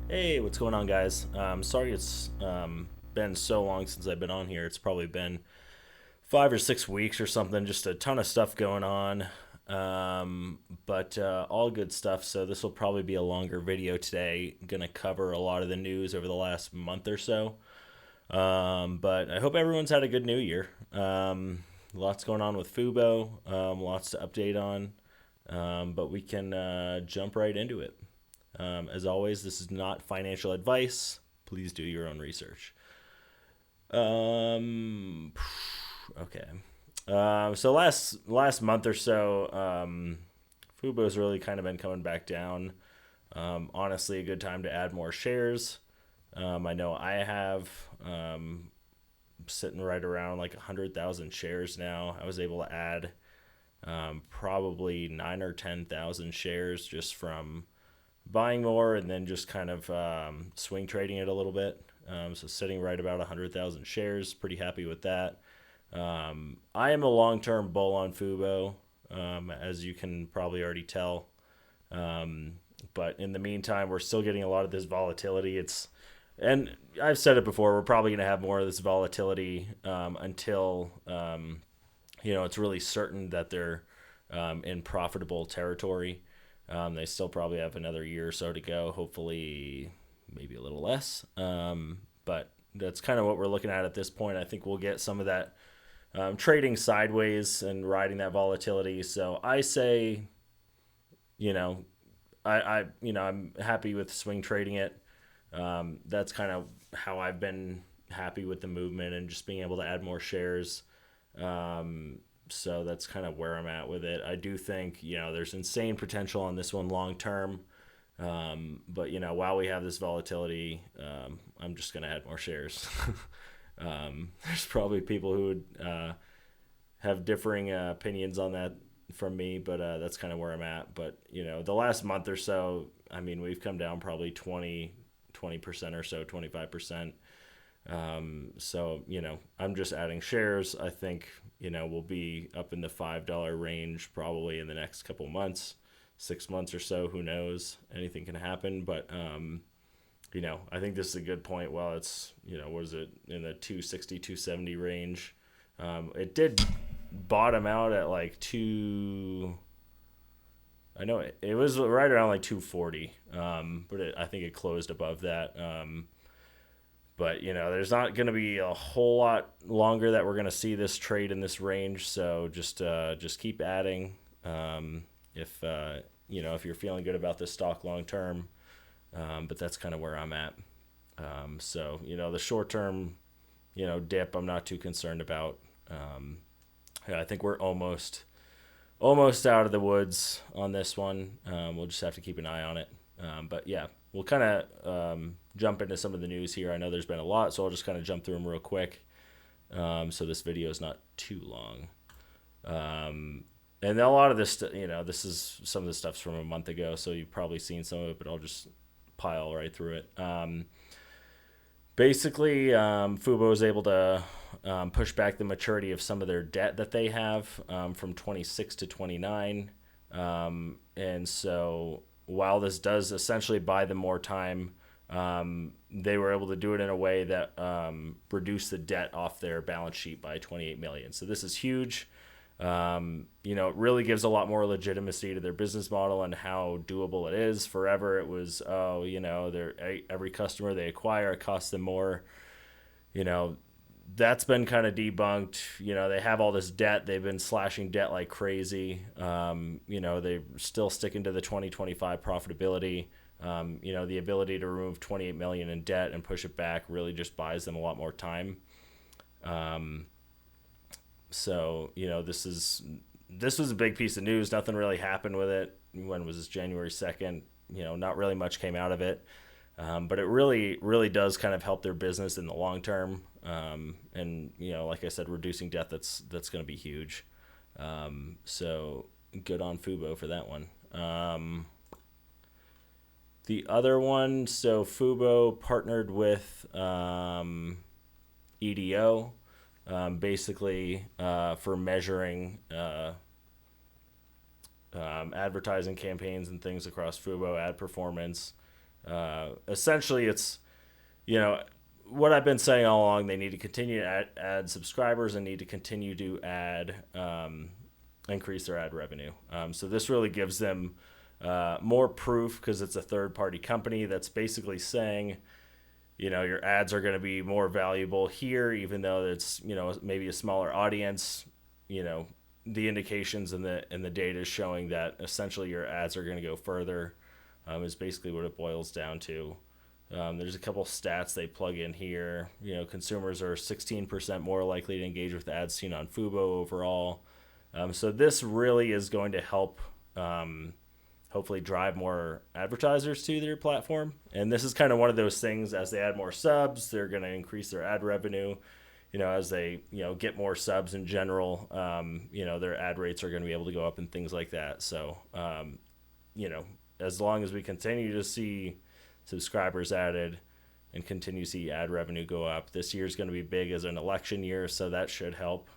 Hey, what's going on, guys? Sorry it's been so long since I've been on here. It's probably been 5 or 6 weeks or something. Just a ton of stuff going on, but all good stuff. So this will probably be a longer video today. Gonna cover a lot of the news over the last month or so. But I hope everyone's had a good New Year. Lots going on with Fubo. Lots to update on. But we can jump right into it. As always, this is not financial advice. Please do your own research. Um, okay. So last month or so, Fubo's really kind of been coming back down. Honestly, a good time to add more shares. I know I have sitting right around like 100,000 shares now. I was able to add probably 9 or 10,000 shares just from buying more and then just kind of swing trading it a little bit. So sitting right about 100,000 shares, pretty happy with that. I am a long-term bull on Fubo, as you can probably already tell. Um, but in the meantime, we're still getting a lot of this volatility. And I've said it before, we're probably going to have more of this volatility until it's really certain that they're in profitable territory. They still probably have another year or so to go. Hopefully, maybe a little less. But that's kind of what we're looking at this point. I think we'll get some of that trading sideways and riding that volatility. So I say, you know, I'm happy with swing trading it. That's kind of how I've been happy with the movement and just being able to add more shares. So that's kind of where I'm at with it. I do think, there's insane potential on this one long term. But, while we have this volatility, I'm just going to add more shares. There's probably people who would have differing opinions on that from me, but that's kind of where I'm at. But, the last month or so, I mean, we've come down probably 20% or so, 25%. So, I'm just adding shares. I think, we'll be up in the $5 range probably in the next couple months, 6 months or so. Who knows? Anything can happen. But, I think this is a good point. Well, it's, what is it, in the 260, 270 range. It did bottom out at like I know it was right around like 240, but I think it closed above that. But there's not going to be a whole lot longer that we're going to see this trade in this range. So just keep adding. If if you're feeling good about this stock long term, but that's kind of where I'm at. So the short term, dip, I'm not too concerned about. Yeah, I think we're almost out of the woods on this one. We'll just have to keep an eye on it. But yeah, we'll kind of jump into some of the news here. I know there's been a lot, so I'll just kind of jump through them real quick. So this video is not too long. And a lot of this, this is some of the stuff's from a month ago, so you've probably seen some of it, but I'll just pile right through it. Basically, Fubo is able to push back the maturity of some of their debt that they have from 26 to 29. And so while this does essentially buy them more time, they were able to do it in a way that reduced the debt off their balance sheet by 28 million. So this is huge. It really gives a lot more legitimacy to their business model and how doable it is. Forever, it was, every customer they acquire, it costs them more. That's been kind of debunked. They have all this debt. They've been slashing debt like crazy. They're still sticking to the 2025 profitability. The ability to remove 28 million in debt and push it back really just buys them a lot more time. So this was a big piece of news. Nothing really happened with it. When was this? January 2nd. Not really much came out of it. But it really, really does kind of help their business in the long term. And like I said, reducing debt, that's going to be huge. So good on Fubo for that one. The other one, so Fubo partnered with EDO, basically for measuring advertising campaigns and things across Fubo, ad performance. Essentially, it's, you know, what I've been saying all along. They need to continue to add subscribers and need to continue to increase their ad revenue. So this really gives them more proof, because it's a third party company that's basically saying, your ads are going to be more valuable here, even though it's, maybe a smaller audience. The indications and the data is showing that essentially your ads are going to go further, is basically what it boils down to. There's a couple stats they plug in here. Consumers are 16% more likely to engage with ads seen on Fubo overall. So this really is going to help, hopefully drive more advertisers to their platform. And this is kind of one of those things, as they add more subs, they're going to increase their ad revenue. As they, get more subs in general, their ad rates are going to be able to go up and things like that. So, as long as we continue to see subscribers added and continue to see ad revenue go up, this year is going to be big as an election year, so that should help.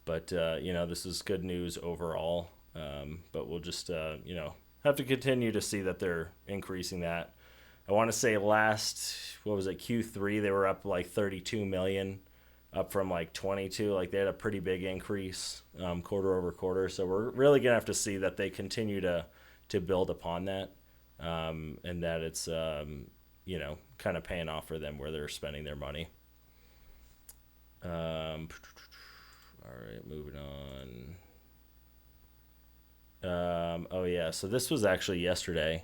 But this is good news overall. But we'll just, have to continue to see that they're increasing that. I want to say Q3, they were up like 32 million, up from like 22. Like, they had a pretty big increase quarter over quarter. So we're really going to have to see that they continue to build upon that, and that it's, kind of paying off for them where they're spending their money. All right, moving on. Oh yeah, so this was actually yesterday.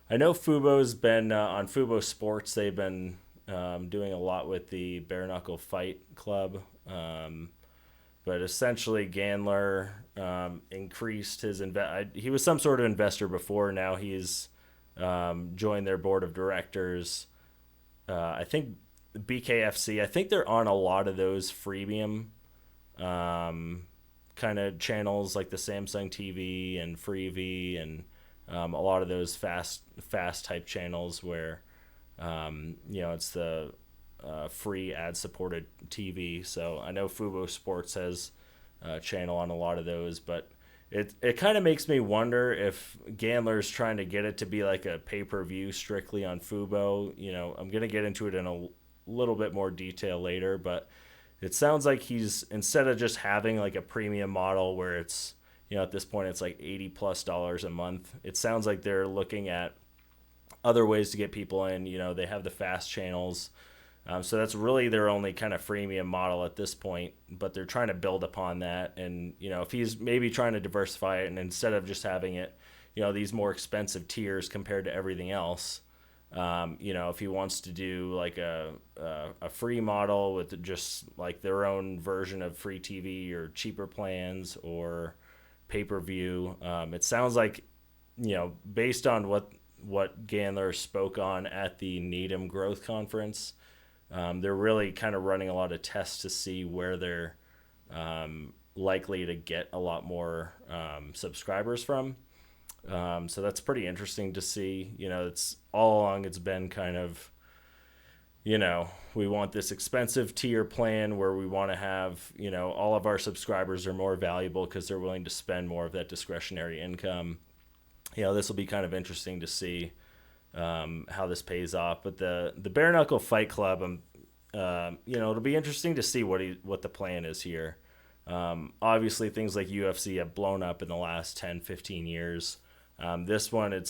I know Fubo's been on Fubo Sports. They've been doing a lot with the Bare Knuckle Fight Club, but essentially Gandler increased his he was some sort of investor before. Now he's joined their board of directors. I think BKFC. I think they're on a lot of those freemium kind of channels, like the Samsung TV and Freevee, and a lot of those fast type channels where it's the free ad supported TV. So I know Fubo Sports has a channel on a lot of those, but it kind of makes me wonder if Gandler's trying to get it to be like a pay-per-view strictly on Fubo. I'm going to get into it in a little bit more detail later, but it sounds like he's, instead of just having like a premium model where it's, at this point it's like $80+ a month, it sounds like they're looking at other ways to get people in. They have the fast channels. So that's really their only kind of freemium model at this point, but they're trying to build upon that. And, if he's maybe trying to diversify it, and instead of just having it, these more expensive tiers compared to everything else, if he wants to do like a free model with just like their own version of free TV or cheaper plans or pay-per-view, it sounds like, based on what Gandler spoke on at the Needham Growth Conference, they're really kind of running a lot of tests to see where they're likely to get a lot more subscribers from. So that's pretty interesting to see. It's all along, it's been kind of, we want this expensive tier plan where we want to have, all of our subscribers are more valuable because they're willing to spend more of that discretionary income. This will be kind of interesting to see how this pays off. But the Bare Knuckle Fight Club, it'll be interesting to see what the plan is here. Obviously, things like UFC have blown up in the last 10, 15 years. This one,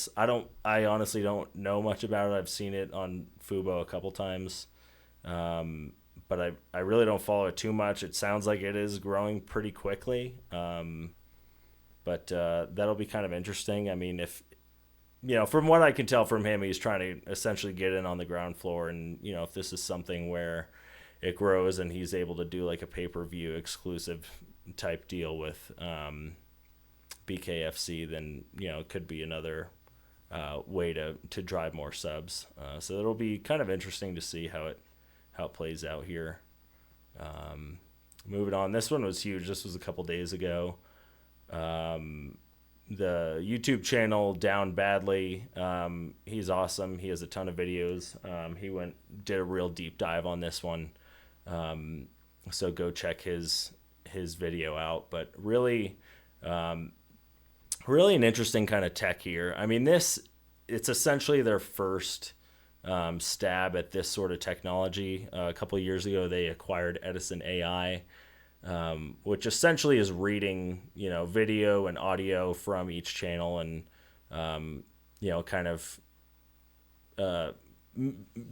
I honestly don't know much about it. I've seen it on Fubo a couple times, but I really don't follow it too much. It sounds like it is growing pretty quickly, but that'll be kind of interesting. I mean, if, from what I can tell from him, he's trying to essentially get in on the ground floor, and, if this is something where it grows and he's able to do like a pay-per-view exclusive type deal with BKFC, then it could be another way to drive more subs. So it'll be kind of interesting to see how it plays out here. Moving on, this one was huge. This was a couple days ago. The YouTube channel Down Badly. He's awesome. He has a ton of videos. He did a real deep dive on this one. So go check his video out. But really, really an interesting kind of tech here. I mean, it's essentially their first stab at this sort of technology. A couple of years ago, they acquired Edison AI, which essentially is reading, video and audio from each channel and, kind of uh,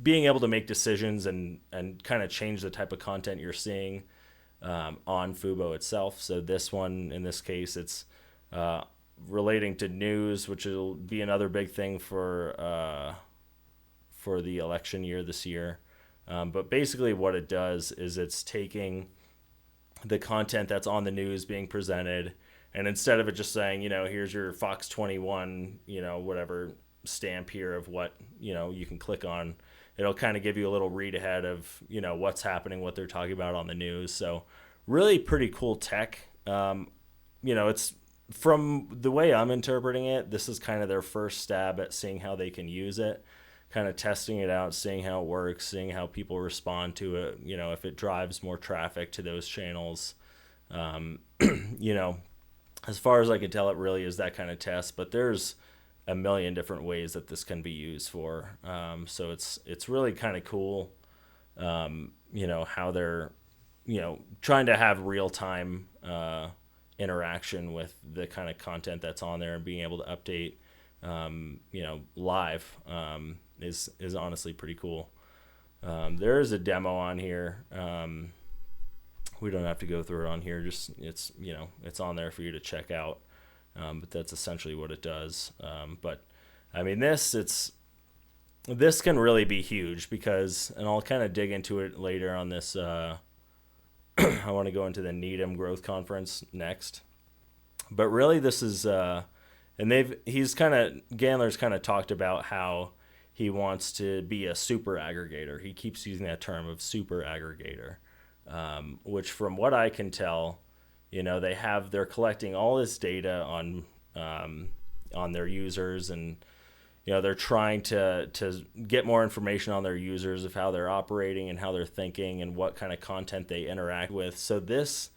being able to make decisions and kind of change the type of content you're seeing on Fubo itself. So this one, in this case, it's uh, relating to news, which will be another big thing for the election year this year. But basically, what it does is it's taking the content that's on the news being presented, and instead of it just saying, here's your Fox 21, whatever stamp here of what you can click on, it'll kind of give you a little read ahead of what's happening, what they're talking about on the news. So really pretty cool tech. It's from the way I'm interpreting it, this is kind of their first stab at seeing how they can use it, kind of testing it out, seeing how it works, seeing how people respond to it, if it drives more traffic to those channels. Um, you know, as far as I can tell, it really is that kind of test, but there's a million different ways that this can be used for. So it's really kind of cool, how they're, trying to have real time interaction with the kind of content that's on there and being able to update, live is honestly pretty cool. There is a demo on here. We don't have to go through it on here. Just it's on there for you to check out. But that's essentially what it does. But I mean, this can really be huge because, and I'll kind of dig into it later on this. I want to go into the Needham Growth Conference next, but really this is, and Gandler's kind of talked about how he wants to be a super aggregator. He keeps using that term of super aggregator, which from what I can tell, they're collecting all this data on their users, and they're trying to get more information on their users of how they're operating and how they're thinking and what kind of content they interact with. So this,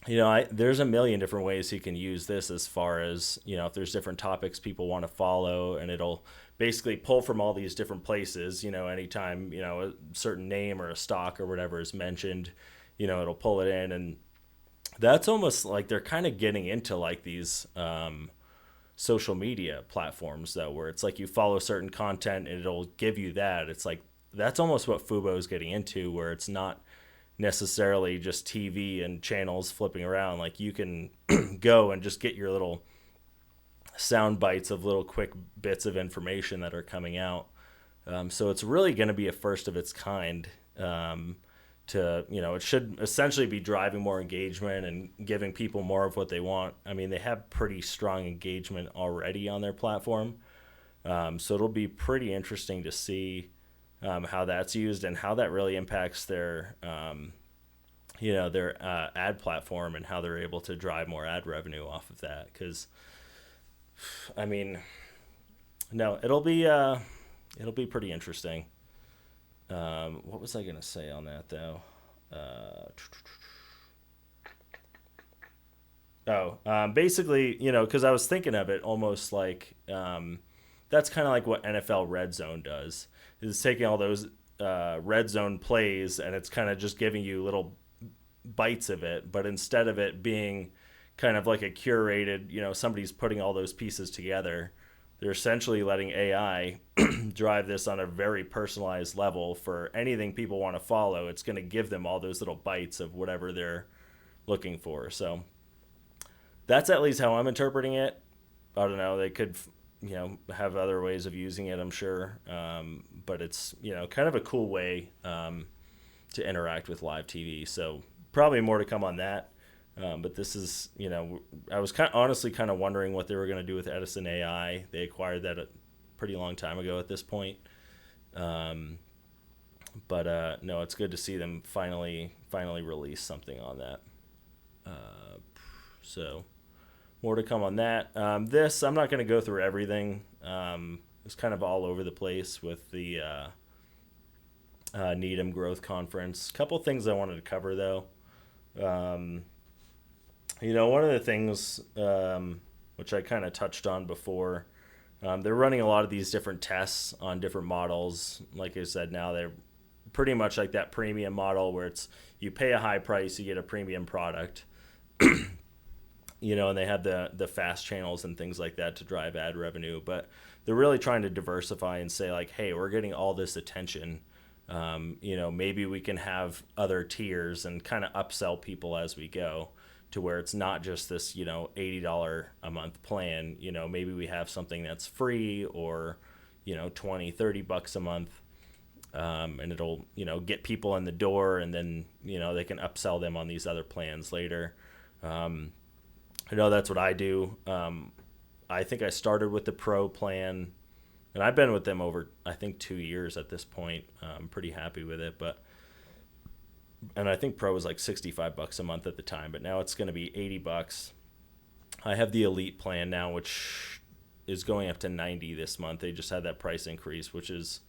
there's a million different ways he can use this as far as, if there's different topics people want to follow, and it'll basically pull from all these different places, anytime, a certain name or a stock or whatever is mentioned, it'll pull it in. And that's almost like they're kind of getting into like these social media platforms, though, where it's like you follow certain content and it'll give you that. It's like that's almost what Fubo is getting into, where it's not necessarily just TV and channels flipping around. Like you can go and just get your little sound bites of little quick bits of information that are coming out. So it's really going to be a first of its kind. It should essentially be driving more engagement and giving people more of what they want. I mean, they have pretty strong engagement already on their platform. So it'll be pretty interesting to see how that's used and how that really impacts their ad platform and how they're able to drive more ad revenue off of that. Because, I mean, no, it'll be pretty interesting. What was I going to say on that, though? Basically, because I was thinking of it almost like that's kind of like what NFL Red Zone does. It's taking all those Red Zone plays and it's kind of just giving you little bites of it, but instead of it being kind of like a curated, somebody's putting all those pieces together, they're essentially letting AI drive this on a very personalized level for anything people want to follow. It's going to give them all those little bites of whatever they're looking for. So that's at least how I'm interpreting it. I don't know. They could, have other ways of using it, I'm sure. But it's, kind of a cool way to interact with live TV. So probably more to come on that. But this is, I was honestly kind of wondering what they were going to do with Edison AI. They acquired that a pretty long time ago at this point. No, it's good to see them finally release something on that. So more to come on that. I'm not going to go through everything. It's kind of all over the place with the Needham Growth Conference. A couple things I wanted to cover, though. One of the things which I kind of touched on before. They're running a lot of these different tests on different models. Like I said, now they're pretty much like that premium model where it's you pay a high price, you get a premium product, and they have the fast channels and things like that to drive ad revenue. But they're really trying to diversify and say like, hey, we're getting all this attention. Maybe we can have other tiers and kind of upsell people as we go to where it's not just this, $80 a month plan. Maybe we have something that's free or, 20, $30 a month. And it'll, get people in the door, and then, they can upsell them on these other plans later. I know that's what I do. I think I started with the pro plan, and I've been with them over, I think, 2 years at this point. I'm pretty happy with it, and I think pro was like $65 a month at the time, but now it's going to be $80. I have the elite plan now, which is going up to $90 this month. They just had that price increase, which is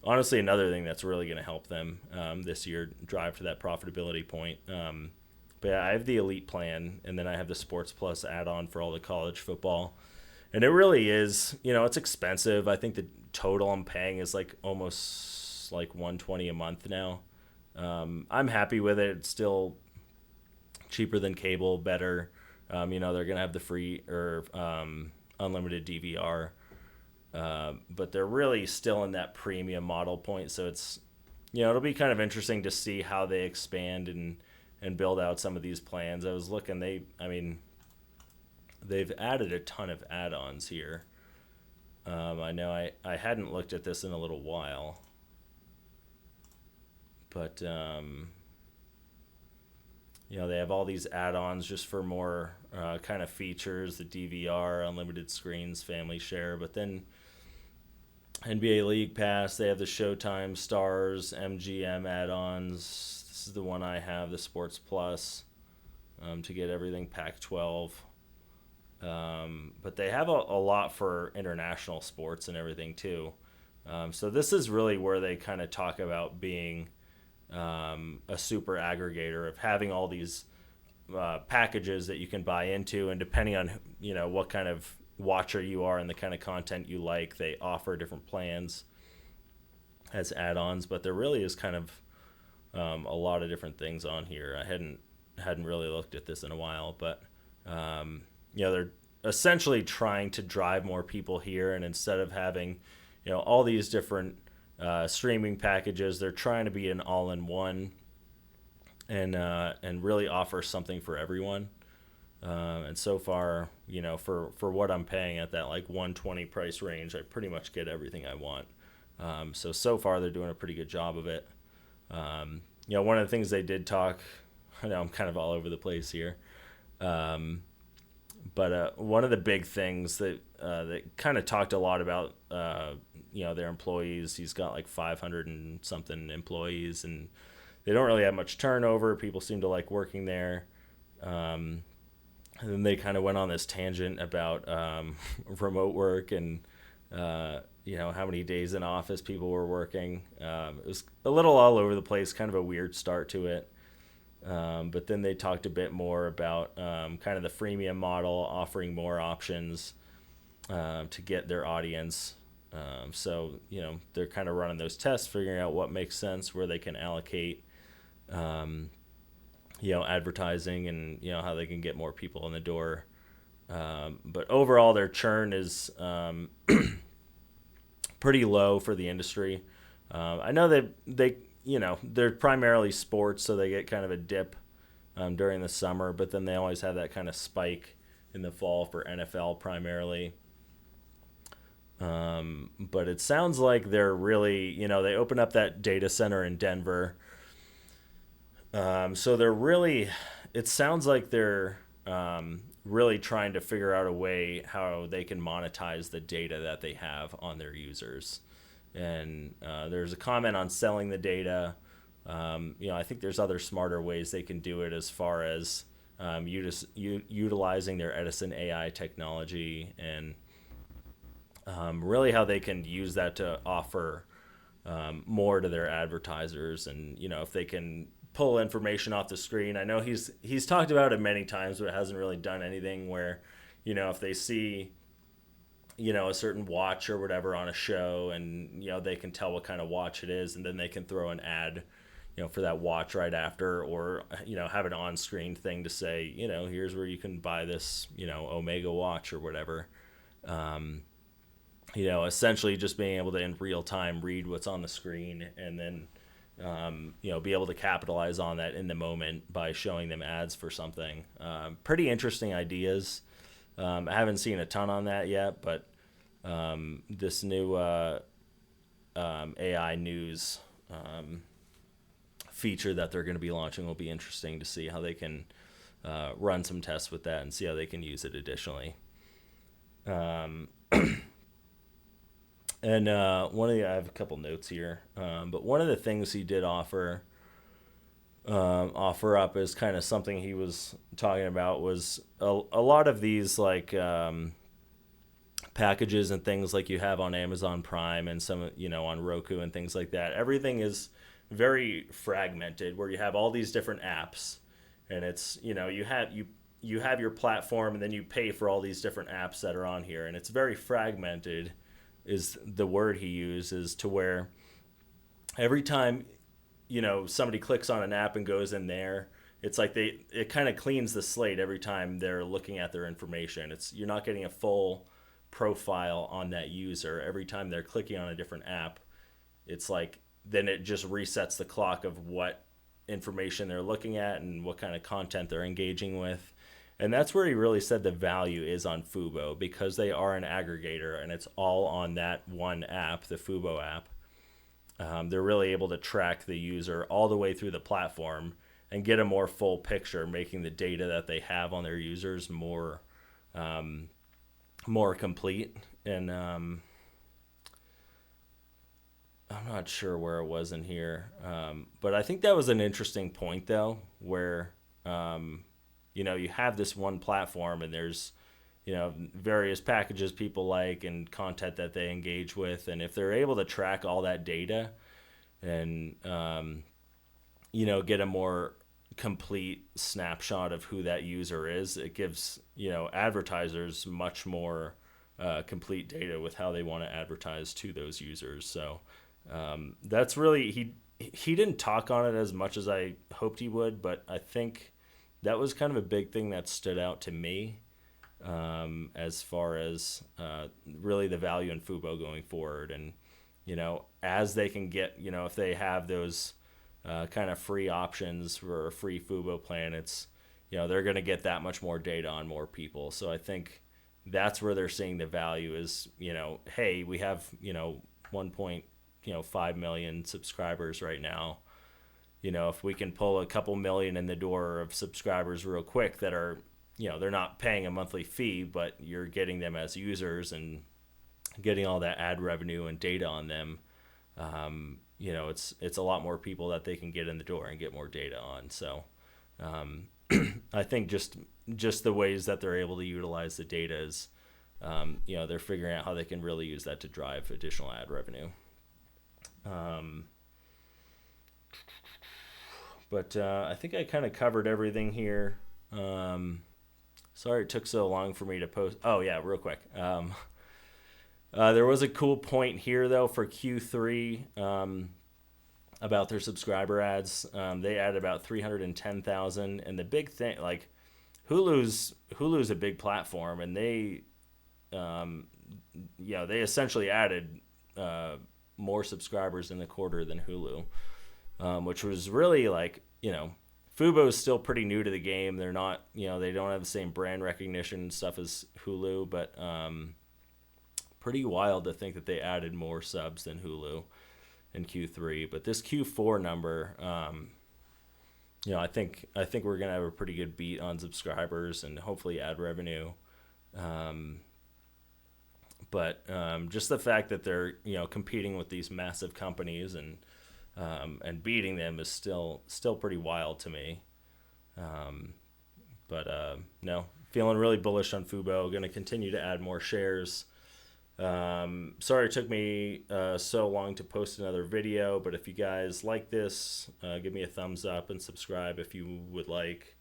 honestly another thing that's really going to help them this year drive to that profitability point. But yeah, I have the elite plan, and then I have the Sports Plus add-on for all the college football. And it really is, it's expensive. I think the total I'm paying is like almost like $120 a month now. I'm happy with it. It's still cheaper than cable, better. They're going to have the free or unlimited DVR. But they're really still in that premium model point. So it's, it'll be kind of interesting to see how they expand and build out some of these plans. I was looking, they've added a ton of add-ons here. I know I hadn't looked at this in a little while, but they have all these add-ons just for more kind of features, the DVR, unlimited screens, family share, but then NBA League Pass, they have the Showtime Stars, MGM add-ons. This is the one I have, the Sports Plus, to get everything Pac-12. But they have a lot for international sports and everything too. So this is really where they kind of talk about being a super aggregator, of having all these packages that you can buy into, and depending on what kind of watcher you are and the kind of content you like, they offer different plans as add-ons. But there really is kind of a lot of different things on here. I hadn't really looked at this in a while, but they're essentially trying to drive more people here, and instead of having all these different streaming packages, they're trying to be an all-in-one and really offer something for everyone. And so far, for what I'm paying at that like $120 price range, I pretty much get everything I want. So far they're doing a pretty good job of it. One of the things they did talk, I know I'm kind of all over the place here, but one of the big things that they kind of talked a lot about, their employees. He's got like 500 and something employees, and they don't really have much turnover. People seem to like working there. And then they kind of went on this tangent about remote work and how many days in office people were working. It was a little all over the place, kind of a weird start to it. But then they talked a bit more about kind of the freemium model, offering more options to get their audience. So they're kind of running those tests, figuring out what makes sense, where they can allocate advertising, and how they can get more people in the door. But overall, their churn is pretty low for the industry. I know that they're primarily sports, so they get kind of a dip during the summer, but then they always have that kind of spike in the fall for NFL primarily. But it sounds like they're really, they open up that data center in Denver. So they're really, it sounds like they're really trying to figure out a way how they can monetize the data that they have on their users. And there's a comment on selling the data. I think there's other smarter ways they can do it, as far as utilizing their Edison AI technology, and really how they can use that to offer more to their advertisers. And if they can pull information off the screen, I know he's talked about it many times, but it hasn't really done anything where if they see, a certain watch or whatever on a show, and they can tell what kind of watch it is, and then they can throw an ad for that watch right after, or have an on-screen thing to say, here's where you can buy this Omega watch or whatever. Essentially just being able to in real time read what's on the screen, and then be able to capitalize on that in the moment by showing them ads for something. Pretty interesting ideas. I haven't seen a ton on that yet, but this new AI news feature that they're going to be launching will be interesting to see how they can run some tests with that and see how they can use it additionally. And I have a couple notes here, but one of the things he did offer up as kind of something he was talking about was a lot of these like packages and things like you have on Amazon Prime and some on Roku and things like that. Everything is very fragmented, where you have all these different apps, and it's you have your platform, and then you pay for all these different apps that are on here, and it's very fragmented is the word he uses, to where every time somebody clicks on an app and goes in there, it's like it kind of cleans the slate every time they're looking at their information. You're not getting a full profile on that user every time they're clicking on a different app. It's like then it just resets the clock of what information they're looking at and what kind of content they're engaging with. And that's where he really said the value is on Fubo, because they are an aggregator and it's all on that one app, the Fubo app. They're really able to track the user all the way through the platform and get a more full picture, making the data that they have on their users more complete. And I'm not sure where it was in here, but I think that was an interesting point, though, where you have this one platform, and there's various packages people like and content that they engage with, and if they're able to track all that data and get a more complete snapshot of who that user is, it gives advertisers much more complete data with how they want to advertise to those users. So that's really, he didn't talk on it as much as I hoped he would, but I think that was kind of a big thing that stood out to me, as far as really the value in Fubo going forward. And as they can get, if they have those kind of free options for a free Fubo plan, it's they're going to get that much more data on more people. So I think that's where they're seeing the value is, hey, we have 1.5 million subscribers right now. If we can pull a couple million in the door of subscribers real quick that are, they're not paying a monthly fee, but you're getting them as users and getting all that ad revenue and data on them, it's a lot more people that they can get in the door and get more data on. So I think just the ways that they're able to utilize the data is, they're figuring out how they can really use that to drive additional ad revenue. But I think I kind of covered everything here. Sorry it took so long for me to post. Oh, yeah, real quick. There was a cool point here, though, for Q3 about their subscriber ads. They added about 310,000. And the big thing, like, Hulu's a big platform, and they essentially added more subscribers in the quarter than Hulu. Which was really like, Fubo is still pretty new to the game. They're not, they don't have the same brand recognition and stuff as Hulu, but pretty wild to think that they added more subs than Hulu in Q3. But this Q4 number, I think we're gonna have a pretty good beat on subscribers and hopefully ad revenue. But just the fact that they're competing with these massive companies and beating them is still pretty wild to me. No, feeling really bullish on Fubo. Going to continue to add more shares. Sorry it took me so long to post another video, but if you guys like this, give me a thumbs up and subscribe if you would like.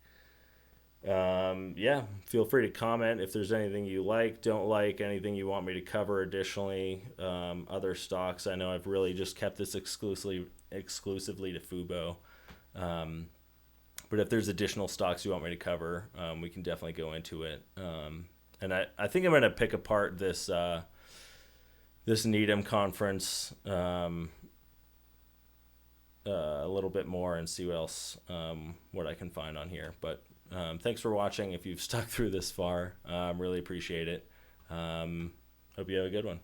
Yeah, feel free to comment if there's anything you like, don't like, anything you want me to cover additionally. Other stocks, I know I've really just kept this exclusively to Fubo. Um, but if there's additional stocks you want me to cover, we can definitely go into it. And I think I'm going to pick apart this Needham conference a little bit more and see what else what I can find on here. But thanks for watching. If you've stuck through this far, really appreciate it. Hope you have a good one.